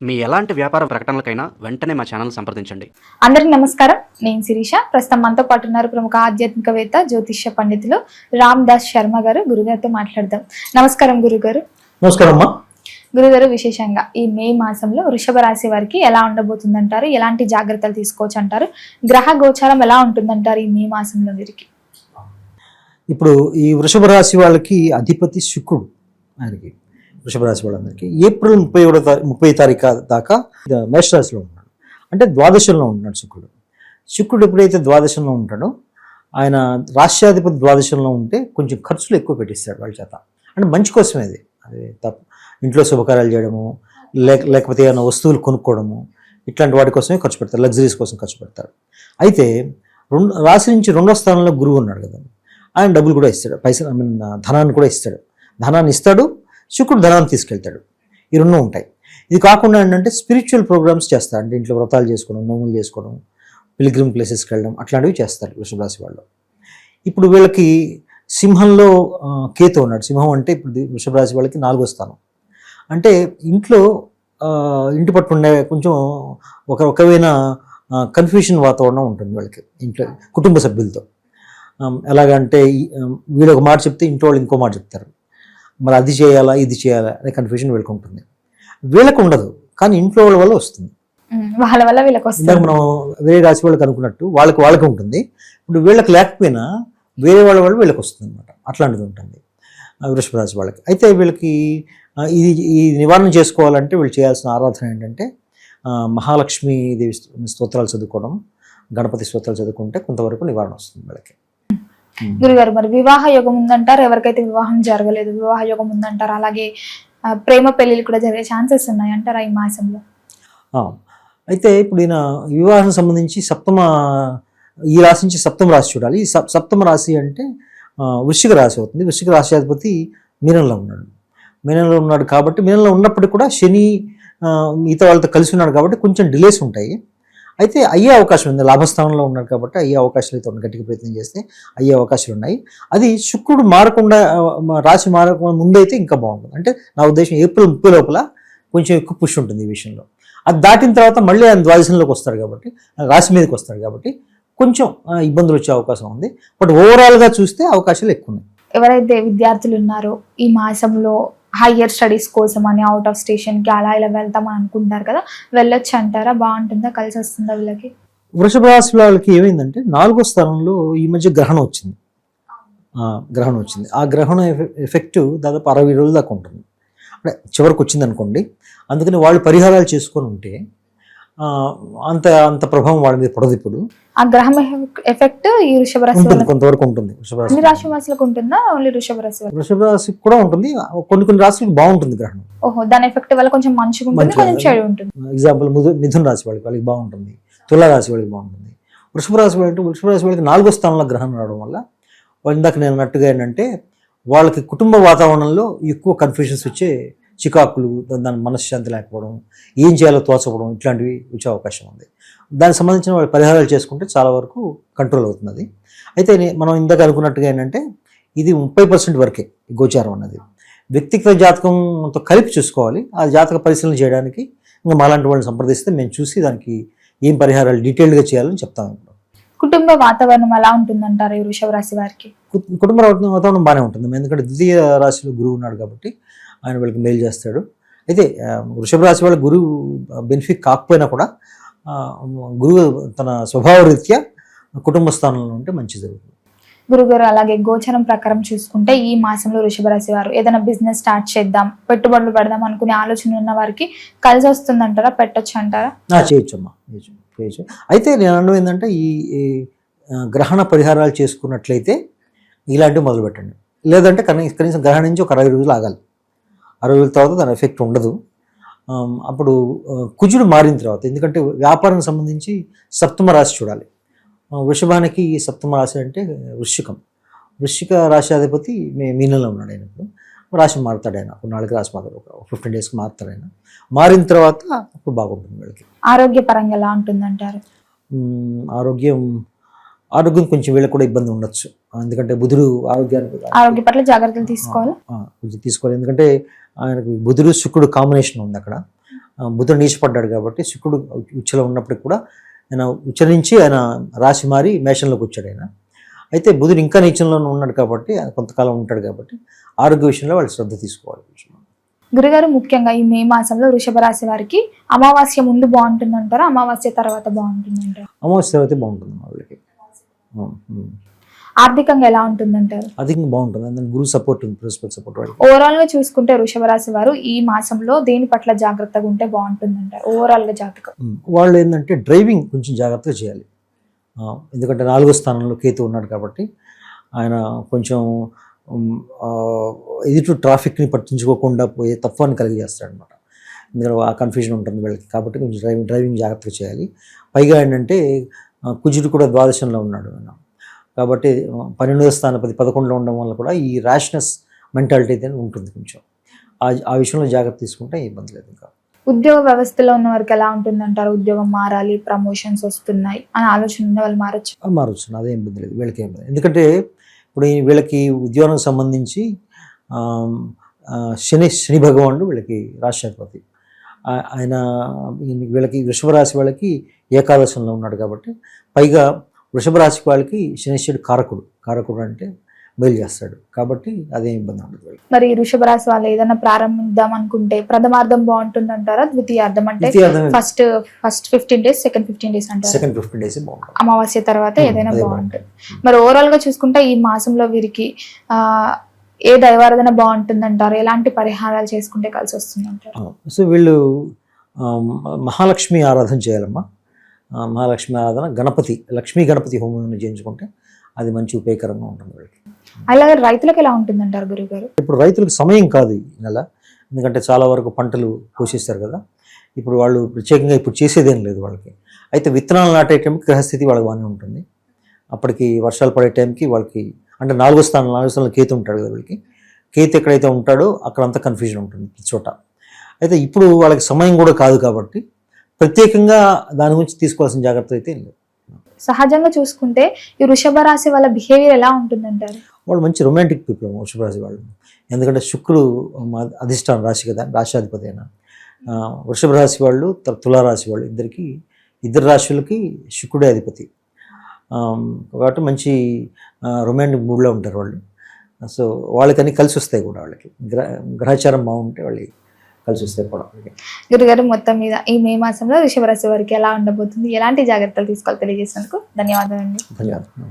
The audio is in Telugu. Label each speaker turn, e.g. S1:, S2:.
S1: మీ ఎలాంటి వ్యాపార ప్రకటనలకైనా వెంటనే మా ఛానల్ సంప్రదించండి.
S2: అందరికీ నమస్కారం. నేను శిరీష. ప్రస్తుతం మనతో పాటు ఉన్నారు ప్రముఖ ఆధ్యాత్మికవేత్త, జ్యోతిష్య పండితులు రామ్ దాస్ శర్మ గారు. గురుగారితో మాట్లాడదాం. నమస్కారం గురుగారు.
S3: నమస్కారం అమ్మా.
S2: గురుగారు, విశేషంగా ఈ మే మాసంలో వృషభ రాశి వారికి ఎలా ఉండబోతుందంటారు? ఎలాంటి జాగ్రత్తలు తీసుకోవచ్చు అంటారు? గ్రహ గోచారం ఎలా ఉంటుందంటారు ఈ మే మాసంలో వీరికి?
S3: ఇప్పుడు ఈ వృషభ రాశి వాళ్ళకి అధిపతి శుక్రుడు. ఆయనకి వృషభ రాశి వాళ్ళందరికీ ఏప్రిల్ 30 తారీఖు దాకా మేషరాశిలో ఉన్నాడు. అంటే ద్వాదశంలో ఉంటున్నాడు శుక్రుడు. శుక్రుడు ఎప్పుడైతే ద్వాదశంలో ఉంటాడో, ఆయన రాష్ట్రాధిపతి ద్వాదశంలో ఉంటే కొంచెం ఖర్చులు ఎక్కువ పెట్టిస్తాడు వాళ్ళ చేత. అంటే మంచి కోసమే అది తప్ప ఇంట్లో శుభకార్యాలు చేయడము, లేకపోతే ఏమైనా వస్తువులు కొనుక్కోవడము, ఇట్లాంటి వాటి కోసమే ఖర్చు పెడతారు. లగ్జరీస్ కోసం ఖర్చు పెడతారు. అయితే రాశి నుంచి 2వ స్థానంలో గురువు ఉన్నాడు కదా, ఆయన డబ్బులు కూడా ఇస్తాడు, పైసలు ధనాన్ని కూడా ఇస్తాడు. ధనాన్ని ఇస్తాడు, శుక్రుడు ధనాన్ని తీసుకెళ్తాడు. ఈ రెండు ఉంటాయి. ఇది కాకుండా ఏంటంటే స్పిరిచువల్ ప్రోగ్రామ్స్ చేస్తారు. అంటే ఇంట్లో వ్రతాలు చేసుకోవడం, నోములు చేసుకోవడం, పిల్గ్రిమ్ ప్లేసెస్కి వెళ్ళడం, అట్లాంటివి చేస్తారు వృషభ రాశి వాళ్ళు. ఇప్పుడు వీళ్ళకి సింహంలో కేతు ఉన్నాడు. సింహం అంటే ఇప్పుడు వృషభ రాశి వాళ్ళకి 4వ స్థానం. అంటే ఇంట్లో ఇంటి పట్టు ఉండే కొంచెం ఒక రకమైన కన్ఫ్యూషన్ వాతావరణం ఉంటుంది వాళ్ళకి ఇంట్లో కుటుంబ సభ్యులతో. ఎలాగంటే వీళ్ళు ఒక మాట చెప్తే ఇంట్లో వాళ్ళు ఇంకో మాట చెప్తారు. మరి అది చేయాలా ఇది చేయాలా అనే కన్ఫ్యూజన్ వీళ్ళకి ఉంటుంది. వీళ్ళకు ఉండదు, కానీ ఇంట్లో వాళ్ళ వల్ల వస్తుంది.
S2: వాళ్ళ వల్ల వీళ్ళకి వస్తుంది.
S3: మనం వేరే రాశి వాళ్ళకి అనుకున్నట్టు వాళ్ళకి ఉంటుంది. ఇప్పుడు వీళ్ళకి లేకపోయినా వేరే వాళ్ళ వల్ల వీళ్ళకి వస్తుంది అనమాట. అట్లాంటిది ఉంటుంది వృషభ రాశి వాళ్ళకి. అయితే వీళ్ళకి ఈ నివారణ చేసుకోవాలంటే వీళ్ళు చేయాల్సిన ఆరాధన ఏంటంటే మహాలక్ష్మీ దేవి స్తోత్రాలు చదువుకోవడం, గణపతి స్తోత్రాలు చదువుకుంటే కొంతవరకు నివారణ వస్తుంది వీళ్ళకి.
S2: గురుగారు, మరి వివాహ యోగం ఉందంటారు. ఎవరికైతే వివాహం జరగలేదు వివాహ యోగం ఉందంటారు. అలాగే ప్రేమ పెళ్లిలు కూడా జరిగే ఛాన్సెస్ ఉన్నాయి అంటారా ఈ మాసంలో?
S3: అయితే ఇప్పుడు ఈయన వివాహం సంబంధించి ఈ రాశి నుంచి సప్తమ రాశి చూడాలి. ఈ సప్తమ రాశి అంటే వృశ్చిక రాశి అవుతుంది. వృశ్చిక రాశి అధిపతి మీనంలో ఉన్నాడు కాబట్టి మీనంలో ఉన్నప్పటికీ కూడా శని మిగతా వాళ్ళతో కలిసి ఉన్నాడు కాబట్టి కొంచెం డిలేస్ ఉంటాయి. అయితే అయ్యే అవకాశం ఉంది. లాభస్థానంలో ఉన్నాడు కాబట్టి అయ్యే అవకాశాలు అయితే గట్టిగా ప్రయత్నం చేస్తే అయ్యే అవకాశాలు ఉన్నాయి. అది శుక్రుడు మారకుండా, రాశి మారకుండా ముందైతే ఇంకా బాగుంటుంది. అంటే నా ఉద్దేశం ఏప్రిల్ 30 లోపల కొంచెం ఎక్కువ పుష్ ఉంటుంది ఈ విషయంలో. అది దాటిన తర్వాత మళ్ళీ ఆయన ద్వాదశంలోకి వస్తాడు కాబట్టి, రాశి మీదకి వస్తాడు కాబట్టి కొంచెం ఇబ్బందులు వచ్చే అవకాశం ఉంది. బట్ ఓవరాల్గా చూస్తే అవకాశాలు ఎక్కువ ఉన్నాయి.
S2: ఎవరైతే విద్యార్థులు ఉన్నారో ఈ మాసంలో హయ్యర్ స్టడీస్ కోసం అని అవుట్ ఆఫ్ స్టేషన్కి అలా ఇలా వెళ్తామని అనుకుంటారు కదా, వెళ్ళొచ్చు అంటారా? బాగుంటుందా? కలిసి వస్తుందా వీళ్ళకి? వృషభ
S3: రాశి వాళ్ళకి ఏమైందంటే 4వ స్థానంలో ఈ మధ్య గ్రహణం వచ్చింది. ఆ గ్రహణ ఎఫెక్ట్ దాదాపు 60 రోజుల దాకా ఉంటుంది. అంటే చివరికి వచ్చింది అనుకోండి. అందుకని వాళ్ళు పరిహారాలు చేసుకొని ఉంటే అంత ప్రభావం వాళ్ళ మీద పడదు. ఇప్పుడు
S2: ఆ గ్రహం ఎఫెక్ట్ ఈ వృషభ రాశి
S3: కొంతవరకు ఉంటుంది.
S2: రాశి వాసులకు ఉంటుందా? ఓన్లీ వృషభ రాశి?
S3: వృషభ రాశికి కూడా ఉంటుంది. కొన్ని రాశులకు బాగుంటుంది గ్రహణం.
S2: ఓహో, దాని ఎఫెక్ట్ వల్ల కొంచెం మంచిగా ఉంటుంది, కొంచెం చెడు ఉంటుంది.
S3: ఎగ్జాంపుల్ మిథున రాశి వాళ్ళకి బాగుంటుంది, తులా రాశి వాళ్ళకి బాగుంటుంది. వృషభ రాశి వాళ్ళకి 4వ స్థానంలో గ్రహణం రావడం వల్ల ఇందాక నేను అన్నట్టుగా ఏంటంటే వాళ్ళకి కుటుంబ వాతావరణంలో ఎక్కువ కన్ఫ్యూజన్స్ వచ్చే, చికాకులు, దాని మనశ్శాంతి లేకపోవడం, ఏం చేయాలో తోచకపోవడం, ఇట్లాంటివి వచ్చే అవకాశం ఉంది. దానికి సంబంధించిన వాళ్ళు పరిహారాలు చేసుకుంటే చాలా వరకు కంట్రోల్ అవుతుంది. అయితే మనం ఇందాక అనుకున్నట్టుగా ఏంటంటే ఇది 30% వరకే గోచారం అన్నది. వ్యక్తిగత జాతకంతో కలిపి చూసుకోవాలి. ఆ జాతక పరిశీలన చేయడానికి ఇంకా మాలాంటి వాళ్ళని సంప్రదిస్తే మేము చూసి దానికి ఏం పరిహారాలు డీటెయిల్డ్గా చేయాలని చెప్తాము.
S2: కుటుంబ వాతావరణం ఎలా ఉంటుందంటారు ఈ వృషభ రాశి వారికి?
S3: కుటుంబ వాతావరణం బాగానే ఉంటుంది. ఎందుకంటే ద్వితీయ రాశిలో గురువు ఉన్నాడు కాబట్టి ఆయన వీళ్ళకి మేలు చేస్తాడు. అయితే వృషభ రాశి వాళ్ళ గురువు బెనిఫిట్ కాకపోయినా కూడా గురువు తన స్వభావ రీత్యా కుటుంబ స్థానంలో ఉంటే మంచి జరుగుతుంది.
S2: గురుగారు, అలాగే గోచరం ప్రకారం చూసుకుంటే ఈ మాసంలో వృషభ రాశి వారు ఏదైనా బిజినెస్ స్టార్ట్ చేద్దాం, పెట్టుబడులు పెడదాం అనుకునే ఆలోచన ఉన్న వారికి కలిసి వస్తుందంటారా? పెట్టొచ్చు అంటారా?
S3: చేయొచ్చమ్మా, చేయొచ్చు. అయితే నేను అనడం ఏంటంటే ఈ గ్రహణ పరిహారాలు చేసుకున్నట్లయితే ఇలాంటివి మొదలు పెట్టండి. లేదంటే కనీసం గ్రహణం నుంచి ఒక 60 రోజులు ఆగాలి. 60 రోజుల తర్వాత దాని ఎఫెక్ట్ ఉండదు. అప్పుడు కుజుడు మారిన తర్వాత, ఎందుకంటే వ్యాపారానికి సంబంధించి సప్తమ రాశి చూడాలి. వృషభానికి సప్తమ రాశి అంటే వృశ్చిక రాశి అధిపతి మీనంలో ఉన్నాడు. ఆయన ఇప్పుడు రాశి మారుతాడు. ఆయన కొన్నాళ్ళకి రాశి మారుతాడు, ఒక 15 డేస్కి మారుతాడు. ఆయన మారిన తర్వాత అప్పుడు బాగుంటుంది వీళ్ళకి.
S2: ఆరోగ్యపరంగా ఎలా ఉంటుందంటారు?
S3: ఆరోగ్యం కొంచెం వీళ్ళకి కూడా ఇబ్బంది ఉండొచ్చు. ఎందుకంటే బుధుడు
S2: ఆరోగ్య పట్ల జాగ్రత్తలు తీసుకోవాలి.
S3: ఎందుకంటే ఆయనకు బుధుడు శుక్రుడు కాంబినేషన్ ఉంది అక్కడ. బుధుడు నీచపడ్డాడు కాబట్టి శుక్రుడు ఉచ్చలో ఉన్నప్పటికి కూడా ఆయన ఉచ్చ నుంచి ఆయన రాశి మారి మేషంలోకి వచ్చాడు ఆయన. అయితే బుధుడు ఇంకా నీచంలోనే ఉన్నాడు కాబట్టి ఆయన కొంతకాలం ఉంటాడు కాబట్టి ఆరోగ్య విషయంలో వాళ్ళు శ్రద్ధ తీసుకోవాలి.
S2: గురుగారు, ముఖ్యంగా ఈ మే మాసంలో వృషభ రాశి వారికి అమావాస్య ముందు బాగుంటుందంటారా, అమావాస్య తర్వాత బాగుంటుందంటారా?
S3: అమావాస్య తర్వాత బాగుంటుంది వాళ్ళకి.
S2: ఆర్థికంగా ఎలా ఉంటుందంటారు?
S3: అధికంగా బాగుంటుంది, అందులో గురువు సపోర్ట్ ఉంది, బృహస్పతి సపోర్ట్ వాళ్ళకి.
S2: ఓవరాల్ గా చూసుకుంటే వృషభ రాశి వారు ఈ మాసంలో దేని పట్ల జాగ్రత్తగా ఉంటే బాగుంటుందంటారు? ఓవరాల్ గా జాతకం
S3: వాళ్ళు ఏంటంటే డ్రైవింగ్ కొంచెం జాగ్రత్తగా చేయాలి. ఎందుకంటే 4వ స్థానంలో కేతు ఉన్నాడు కాబట్టి ఆయన కొంచెం ఎదుటి ట్రాఫిక్ని పట్టించుకోకుండా పోయే తత్వాన్ని కలిగజేస్తాడు అనమాట. ఎందుకంటే ఆ కన్ఫ్యూజన్ ఉంటుంది వీళ్ళకి, కాబట్టి కొంచెం డ్రైవింగ్ జాగ్రత్తగా చేయాలి. పైగా ఏంటంటే కుజుడు కూడా ద్వాదశంలో ఉన్నాడు ఆయన, కాబట్టి 12వ స్థానపతి 11లో ఉండడం వల్ల కూడా ఈ ర్యాష్నెస్ మెంటాలిటీ అయితే ఉంటుంది. కొంచెం ఆ విషయంలో జాగ్రత్త తీసుకుంటే ఇబ్బంది లేదు. ఇంకా
S2: ఉద్యోగ వ్యవస్థలో ఉన్న వారికి ఎలా ఉంటుందంటారు? ఉద్యోగం మారాలి, ప్రమోషన్స్ వస్తున్నాయి అని ఆలోచన ఉన్న వాళ్ళు మారచ్చు?
S3: మారచ్చు, అదేం ఇబ్బంది లేదు వీళ్ళకి. ఏం లేదు, ఎందుకంటే ఇప్పుడు వీళ్ళకి ఉద్యోగం సంబంధించి శని భగవానుడు వీళ్ళకి రాష్ట్రాధిపతి. ఆయన వీళ్ళకి వృషభ రాశి వాళ్ళకి ఏకాదశంలో ఉన్నాడు కాబట్టి, పైగా వృషభ రాశి వాళ్ళకి శనిశ్వరుడు కారకుడు అంటే బయలు చేస్తాడు కాబట్టి అదేం ఇబ్బంది ఉండదు.
S2: మరి వృషభ రాశి వాళ్ళు ఏదైనా ప్రారంభిద్దాం అనుకుంటే ప్రథమార్థం బాగుంటుందంటారా, ద్వితీయార్థం అంటే ఫస్ట్ 15 days, సెకండ్ 15 days అంటారు?
S3: సెకండ్ 15 days బాగుంటుంది,
S2: అమావాస్య తర్వాత ఏదైనా బాగుంటుంది. మరి ఓవరాల్ గా చూసుకుంటే ఈ మాసంలో వీరికి ఏ దైవారాధన బాగుంటుందంటారు? ఎలాంటి పరిహారాలు చేసుకుంటే కలిసి వస్తుందంటారు?
S3: సో వీళ్ళు మహాలక్ష్మి ఆరాధన చేయాలమ్మా. మహాలక్ష్మి ఆరాధన, లక్ష్మీ గణపతి హోమం చేయించుకుంటే అది మంచి ఉపయోగకరంగా ఉంటుంది వాళ్ళకి.
S2: అలాగే రైతులకు ఎలా ఉంటుందంటారు గురుగారు?
S3: ఇప్పుడు రైతులకు సమయం కాదు ఈ నెల, ఎందుకంటే చాలా వరకు పంటలు కోసేస్తారు కదా. ఇప్పుడు వాళ్ళు ప్రత్యేకంగా ఇప్పుడు చేసేదేం లేదు వాళ్ళకి. అయితే విత్తనాలు నాటే టైంకి గ్రహస్థితి వాళ్ళకి బాగానే ఉంటుంది. అప్పటికి వర్షాలు పడే టైంకి వాళ్ళకి అంటే 4వ స్థానంలో కేతు ఉంటాడు కదా వీళ్ళకి. కేతు ఎక్కడైతే ఉంటాడో అక్కడంతా కన్ఫ్యూజన్ ఉంటుంది ప్రతి చోట. అయితే ఇప్పుడు వాళ్ళకి సమయం కూడా కాదు కాబట్టి ప్రత్యేకంగా దాని గురించి తీసుకోవాల్సిన జాగ్రత్త అయితే ఏం లేదు.
S2: సహజంగా చూసుకుంటే ఈ వృషభ రాశి వాళ్ళ బిహేవియర్ ఎలా ఉంటుందంటారు?
S3: వాళ్ళు మంచి రొమాంటిక్ పీపుల్ వృషభ రాశి వాళ్ళు. ఎందుకంటే శుక్రుడు అధిష్టాన రాశి కదా, రాశాధిపతి అయినా. వృషభ రాశి వాళ్ళు తులారాశి వాళ్ళు ఇద్దరు రాశులకి శుక్రుడే అధిపతి కాబట్టి మంచి రొమాంటిక్ మూడ్లో ఉంటారు వాళ్ళు. సో వాళ్ళకన్నీ కలిసి వస్తాయి కూడా, వాళ్ళకి గ్రహచారం బాగుంటే వాళ్ళకి కలిసి వస్తాయి కూడా.
S2: గురుగారు, మొత్తం మీద ఈ మే మాసంలో వృషభ రాశి వారికి ఎలా ఉండబోతుంది, ఎలాంటి జాగ్రత్తలు తీసుకోవాలి తెలియజేసినందుకు ధన్యవాదాలండి.
S3: ధన్యవాదాలు.